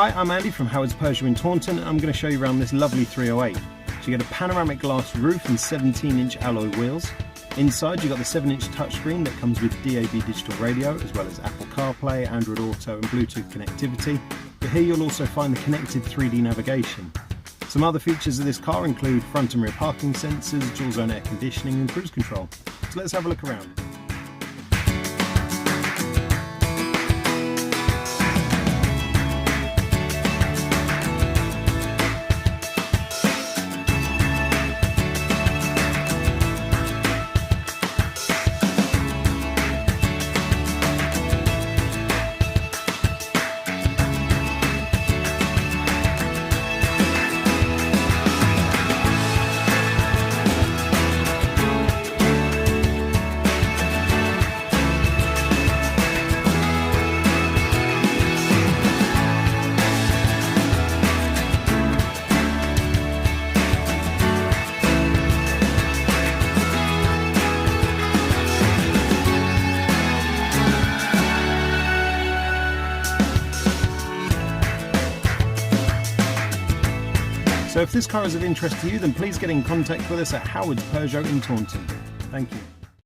Hi, I'm Andy from Howard's Peugeot in Taunton, and I'm going to show you around this lovely 308. So you get a panoramic glass roof and 17-inch alloy wheels. Inside you've got the 7-inch touchscreen that comes with DAB digital radio, as well as Apple CarPlay, Android Auto and Bluetooth connectivity. But here you'll also find the connected 3D navigation. Some other features of this car include front and rear parking sensors, dual zone air conditioning and cruise control. So let's have a look around. So if this car is of interest to you, then please get in contact with us at Howard's Peugeot in Taunton. Thank you.